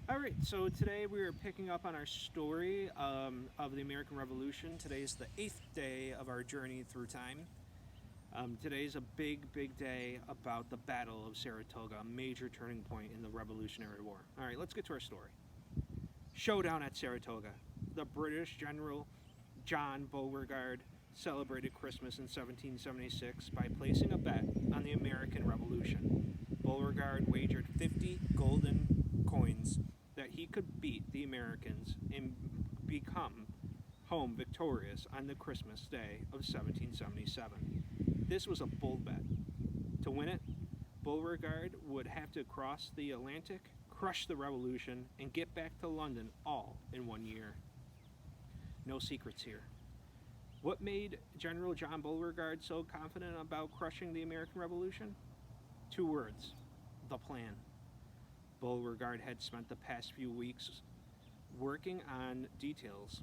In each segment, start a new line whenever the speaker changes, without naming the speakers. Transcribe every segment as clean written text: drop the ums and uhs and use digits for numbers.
All right, so today we are picking up on our story of the American Revolution. Today is the 8th day of our journey through time. Today is a big day about the Battle of Saratoga, a major turning point in the Revolutionary War. All right, let's get to our story. Showdown at Saratoga. The British General John Beauregard celebrated Christmas in 1776 by placing a bet on the American Revolution. Beauregard wagered 50 golden coins that he could beat the Americans and become home victorious on the Christmas Day of 1777. This was a bold bet. To win it, Beauregard would have to cross the Atlantic, crush the Revolution, and get back to London all in 1 year. No secrets here. What made General John Beauregard so confident about crushing the American Revolution? 2 words: the plan. Beauregard had spent the past few weeks working on details,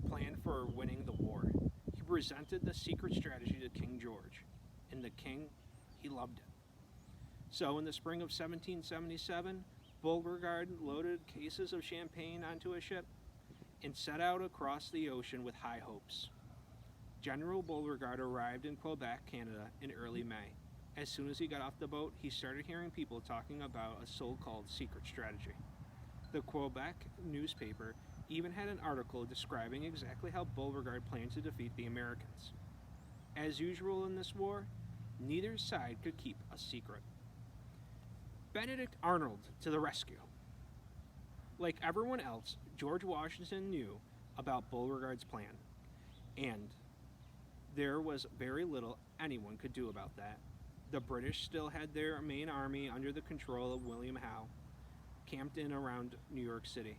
plan for winning the war. He presented the secret strategy to King George, and the king, he loved it. So in the spring of 1777, Beauregard loaded cases of champagne onto a ship and set out across the ocean with high hopes. General Beauregard arrived in Quebec, Canada in early May. As soon as he got off the boat, he started hearing people talking about a so-called secret strategy. The Quebec newspaper even had an article describing exactly how Beauregard planned to defeat the Americans. As usual in this war, neither side could keep a secret. Benedict Arnold to the rescue. Like everyone else, George Washington knew about Beauregard's plan, and there was very little anyone could do about that. The British still had their main army under the control of William Howe, camped in around New York City.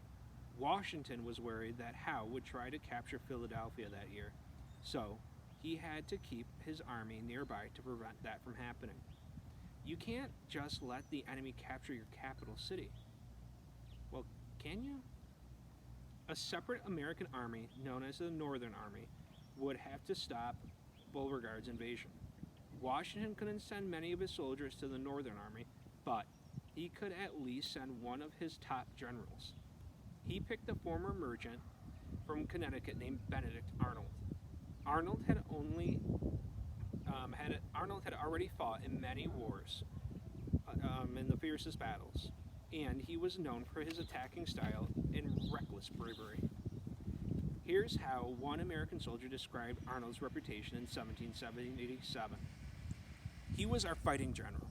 Washington was worried that Howe would try to capture Philadelphia that year, so he had to keep his army nearby to prevent that from happening. You can't just let the enemy capture your capital city. Well, can you? A separate American army, known as the Northern Army, would have to stop Beauregard's invasion. Washington couldn't send many of his soldiers to the Northern Army, but he could at least send one of his top generals. He picked a former merchant from Connecticut named Benedict Arnold. Arnold had already fought in many wars, in the fiercest battles, and he was known for his attacking style and reckless bravery. Here's how one American soldier described Arnold's reputation in 1777. He was our fighting general,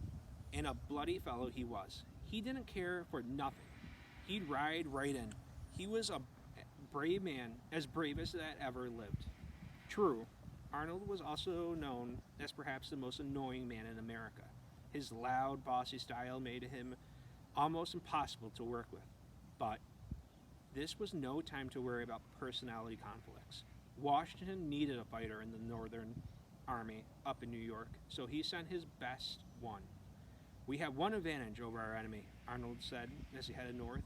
and a bloody fellow he was. He didn't care for nothing. He'd ride right in. He was a brave man, as brave as that ever lived. True, Arnold was also known as perhaps the most annoying man in America. His loud, bossy style made him almost impossible to work with. But this was no time to worry about personality conflicts. Washington needed a fighter in the Northern Army up in New York, so he sent his best one. "We have one advantage over our enemy," Arnold said as he headed north.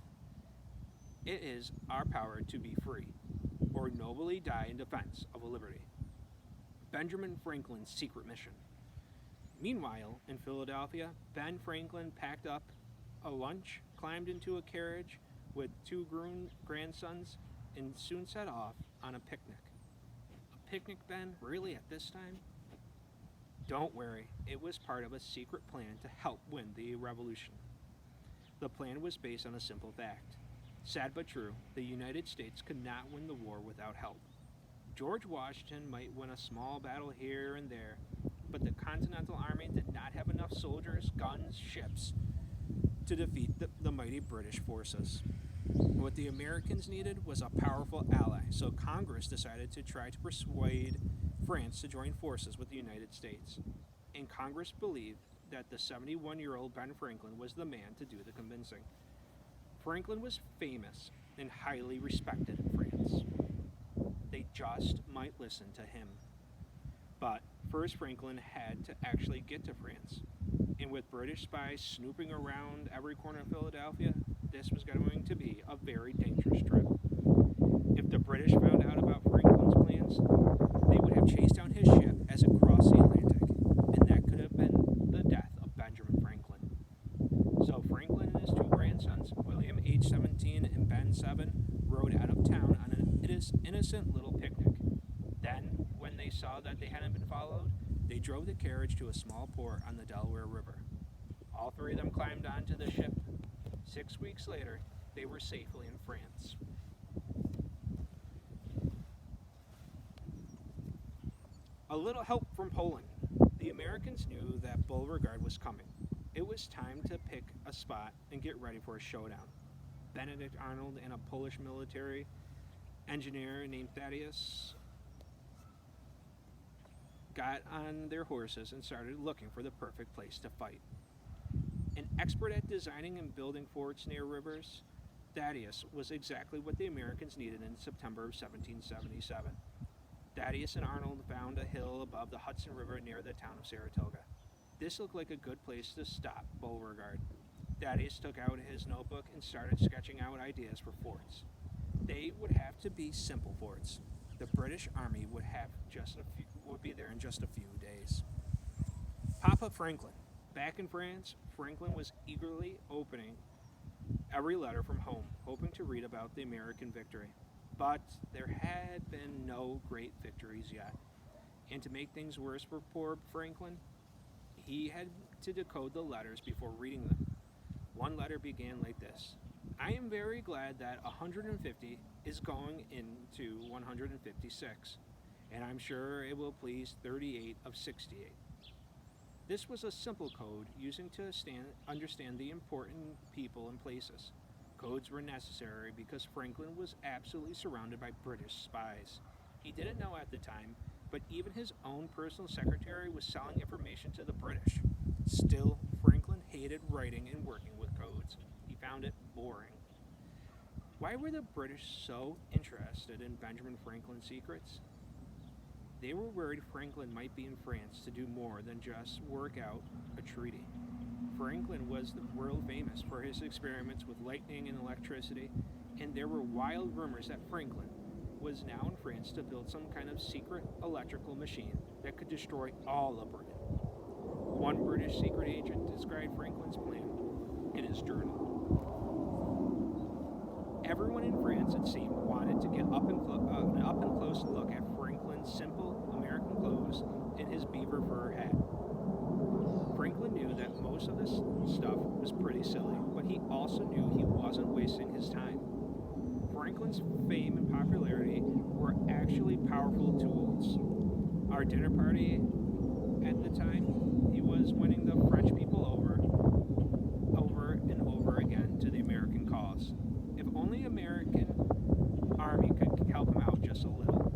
"It is our power to be free, or nobly die in defense of a liberty." Benjamin Franklin's secret mission. Meanwhile, in Philadelphia, Ben Franklin packed up a lunch, climbed into a carriage with 2 grandsons, and soon set off on a picnic. A picnic, Ben? Really, at this time? Don't worry, it was part of a secret plan to help win the revolution. The plan was based on a simple fact. Sad but true, the United States could not win the war without help. George Washington might win a small battle here and there, but the Continental Army did not have enough soldiers, guns, ships to defeat the mighty British forces. What the Americans needed was a powerful ally, so Congress decided to try to persuade France to join forces with the United States. And Congress believed that the 71-year-old Ben Franklin was the man to do the convincing. Franklin was famous and highly respected in France. They just might listen to him. But first, Franklin had to actually get to France. And with British spies snooping around every corner of Philadelphia, this was going to be a very dangerous trip. If the British found out about Franklin's plans, they would have chased down his ship as it crossed the Atlantic, and that could have been the death of Benjamin Franklin. So Franklin and his 2 grandsons, William, age 7 1707 rode out of town on an innocent little picnic. Then, when they saw that they hadn't been followed, they drove the carriage to a small port on the Delaware River. All three of them climbed onto the ship. 6 weeks later, they were safely in France. A little help from Poland. The Americans knew that Beauregard was coming. It was time to pick a spot and get ready for a showdown. Benedict Arnold and a Polish military engineer named Thaddeus got on their horses and started looking for the perfect place to fight. An expert at designing and building forts near rivers, Thaddeus was exactly what the Americans needed in September of 1777. Thaddeus and Arnold found a hill above the Hudson River near the town of Saratoga. This looked like a good place to stop Beauregard. Thaddeus took out his notebook and started sketching out ideas for forts. They would have to be simple forts. The British Army would be there in just a few days. Papa Franklin. Back in France, Franklin was eagerly opening every letter from home, hoping to read about the American victory. But there had been no great victories yet. And to make things worse for poor Franklin, he had to decode the letters before reading them. One letter began like this: I am very glad that 150 is going into 156, and I'm sure it will please 38 of 68. This was a simple code using to understand the important people and places. Codes were necessary because Franklin was absolutely surrounded by British spies. He didn't know at the time, but even his own personal secretary was selling information to the British. Still, Franklin hated writing and working with codes. He found it boring. Why were the British so interested in Benjamin Franklin's secrets? They were worried Franklin might be in France to do more than just work out a treaty. Franklin was world famous for his experiments with lightning and electricity, and there were wild rumors that Franklin was now in France to build some kind of secret electrical machine that could destroy all of Britain. One British secret agent described Franklin's plan in his journal. Everyone in France, it seemed, wanted to get an up-and-close look at Franklin's simple American clothes and his beaver fur hat. Franklin knew that most of this stuff was pretty silly, but he also knew he wasn't wasting his time. Franklin's fame and popularity were actually powerful tools. Our dinner party at the time, he was winning the French people over and over again to the American cause. If only American Army could help him out just a little.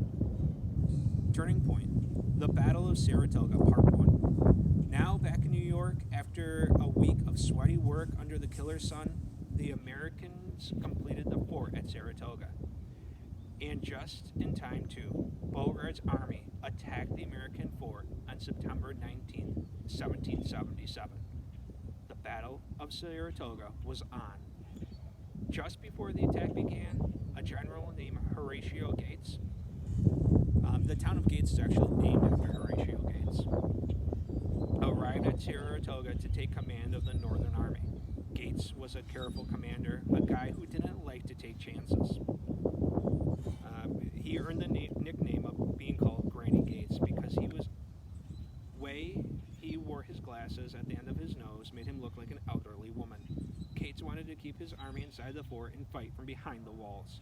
Turning point, the Battle of Saratoga, Part 1. Now back in New York, after a week of sweaty work under the killer sun, the Americans completed the fort at Saratoga. And just in time too, Beauregard's army attacked the American fort on September 19, 1777. The Battle of Saratoga was on. Just before the attack began, a general named Horatio Gates, the town of Gates is actually named after Horatio Gates, arrived at Saratoga to take command of the Northern Army. Gates was a careful commander, a guy who didn't like to take chances. He earned the nickname of being called Granny Gates because he wore his glasses at the end of his nose made him look like an elderly woman. Gates wanted to keep his army inside the fort and fight from behind the walls.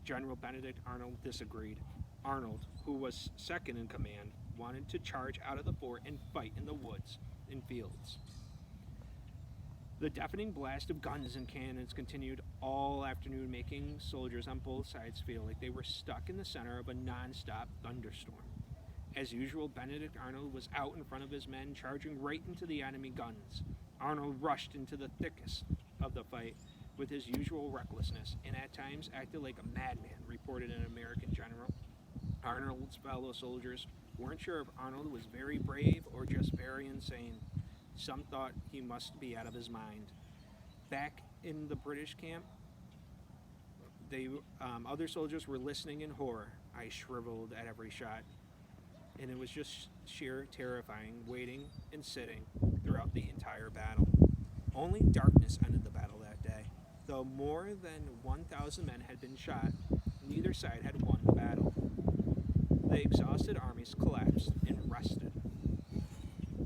General Benedict Arnold disagreed. Arnold, who was second in command, wanted to charge out of the fort and fight in the woods and fields. The deafening blast of guns and cannons continued all afternoon, making soldiers on both sides feel like they were stuck in the center of a non-stop thunderstorm. As usual, Benedict Arnold was out in front of his men, charging right into the enemy guns. Arnold rushed into the thickest of the fight with his usual recklessness, and at times acted like a madman, reported an American general. Arnold's fellow soldiers weren't sure if Arnold was very brave or just very insane. Some thought he must be out of his mind. Back in the British camp, other soldiers were listening in horror. I shriveled at every shot, and it was just sheer terrifying, waiting and sitting throughout the entire battle. Only darkness ended the battle that day. Though more than 1,000 men had been shot, neither side had won the battle. The exhausted armies collapsed and rested.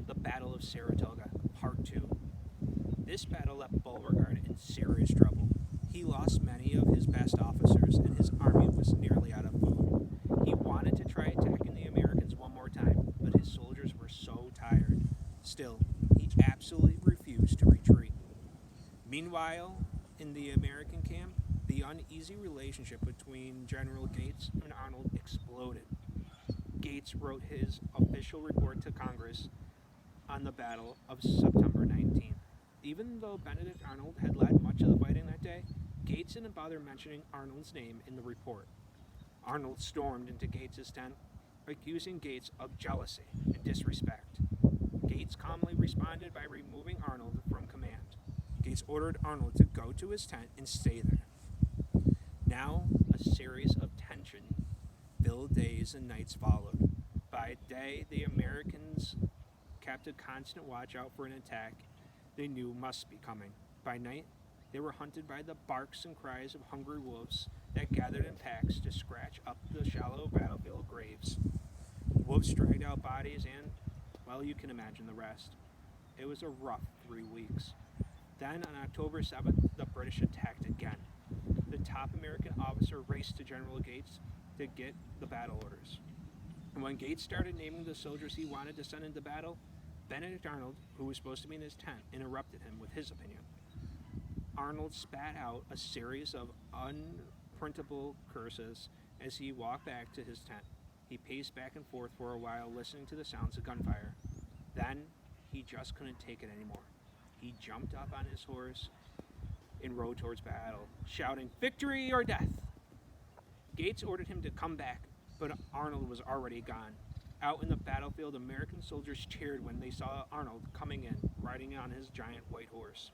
The Battle of Saratoga, Part 2. This battle left Beauregard in serious trouble. He lost many of his best officers, and his army was nearly out of food. He wanted to try attacking the Americans one more time, but his soldiers were so tired. Still, he absolutely refused to retreat. Meanwhile, in the American camp, the uneasy relationship between General Gates and Arnold exploded. Gates wrote his official report to Congress on the Battle of September 19th. Even though Benedict Arnold had led much of the fighting that day, Gates didn't bother mentioning Arnold's name in the report. Arnold stormed into Gates's tent, accusing Gates of jealousy and disrespect. Gates calmly responded by removing Arnold from command. Gates ordered Arnold to go to his tent and stay there. Now, a series of tension-filled days and nights followed. By day, the Americans kept a constant watch out for an attack they knew must be coming. By night, they were hunted by the barks and cries of hungry wolves that gathered in packs to scratch up the shallow battlefield graves. Wolves dragged out bodies and, well, you can imagine the rest. It was a rough 3 weeks. Then, on October 7th, the British attacked again. The top American officer raced to General Gates to get the battle orders. And when Gates started naming the soldiers he wanted to send into battle, Benedict Arnold, who was supposed to be in his tent, interrupted him with his opinion. Arnold spat out a series of unprintable curses as he walked back to his tent. He paced back and forth for a while, listening to the sounds of gunfire. Then, he just couldn't take it anymore. He jumped up on his horse and rode towards battle, shouting, "Victory or death!" Gates ordered him to come back, but Arnold was already gone. Out in the battlefield, American soldiers cheered when they saw Arnold coming in, riding on his giant white horse.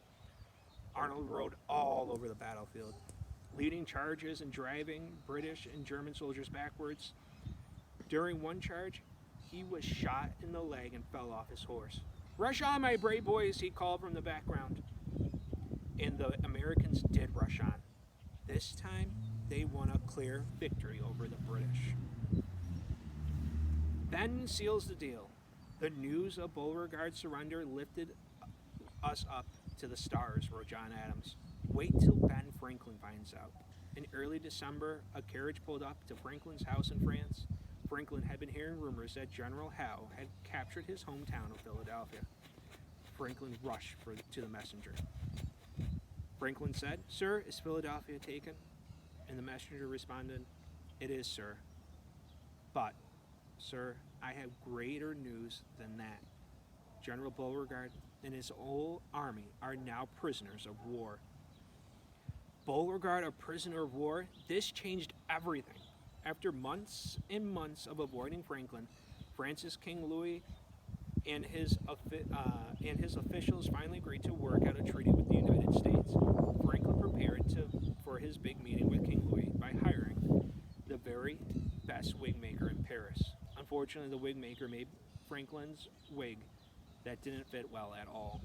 Arnold rode all over the battlefield, leading charges and driving British and German soldiers backwards. During one charge, he was shot in the leg and fell off his horse. "Rush on, my brave boys," he called from the background. And the Americans did rush on. This time, they won a clear victory over the British. Ben seals the deal. The news of Beauregard's surrender lifted us up to the stars, wrote John Adams. Wait till Ben Franklin finds out. In early December, a carriage pulled up to Franklin's house in France. Franklin had been hearing rumors that General Howe had captured his hometown of Philadelphia. Franklin rushed to the messenger. Franklin said, "Sir, is Philadelphia taken?" And the messenger responded, "It is, sir. But, sir, I have greater news than that. General Beauregard and his whole army are now prisoners of war." Beauregard a prisoner of war? This changed everything. After months and months of avoiding Franklin, France's King Louis and his officials finally agreed to work out a treaty with the United States. Franklin prepared for his big meeting with King Louis by hiring the very best wig maker in Paris. Unfortunately, the wig maker made Franklin's wig that didn't fit well at all.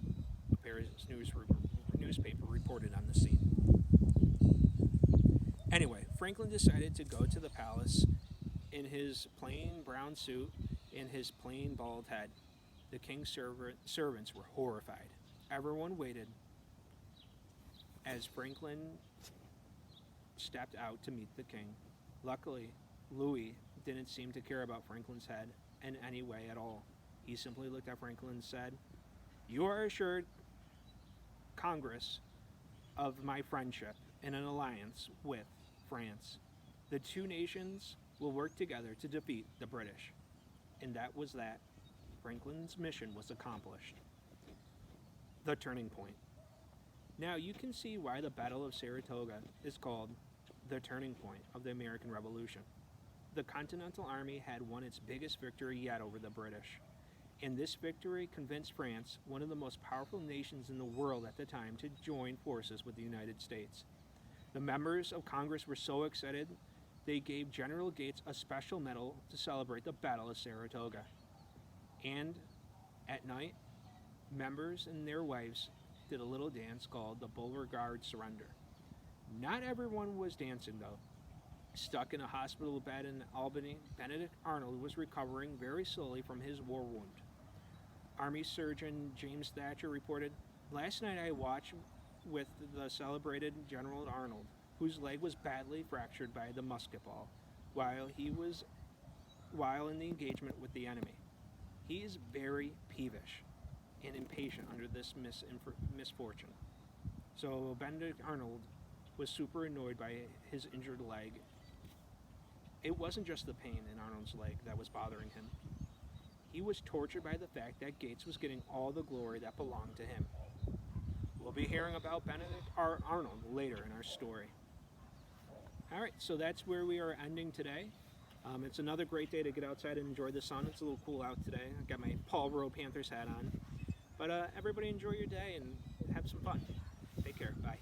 A Paris newspaper reported on the scene. Anyway, Franklin decided to go to the palace in his plain brown suit and his plain bald head. The king's servants were horrified. Everyone waited as Franklin stepped out to meet the king. Luckily, Louis didn't seem to care about Franklin's head in any way at all. He simply looked at Franklin and said, "You are assured Congress of my friendship and an alliance with France. The two nations will work together to defeat the British." And that was that. Franklin's mission was accomplished. The turning point. Now you can see why the Battle of Saratoga is called the turning point of the American Revolution. The Continental Army had won its biggest victory yet over the British. And this victory convinced France, one of the most powerful nations in the world at the time, to join forces with the United States. The members of Congress were so excited, they gave General Gates a special medal to celebrate the Battle of Saratoga. And at night, members and their wives did a little dance called the Beauregard Surrender. Not everyone was dancing, though. Stuck in a hospital bed in Albany, Benedict Arnold was recovering very slowly from his war wound. Army surgeon James Thatcher reported, "Last night I watched with the celebrated General Arnold, whose leg was badly fractured by the musket ball, while in the engagement with the enemy. He is very peevish and impatient under this misfortune." So Benedict Arnold was super annoyed by his injured leg. It wasn't just the pain in Arnold's leg that was bothering him. He was tortured by the fact that Gates was getting all the glory that belonged to him. We'll be hearing about Benedict Arnold later in our story. Alright, so that's where we are ending today. It's another great day to get outside and enjoy the sun. It's a little cool out today. I got my Paul Rowe Panthers hat on. But everybody enjoy your day and have some fun. Take care. Bye.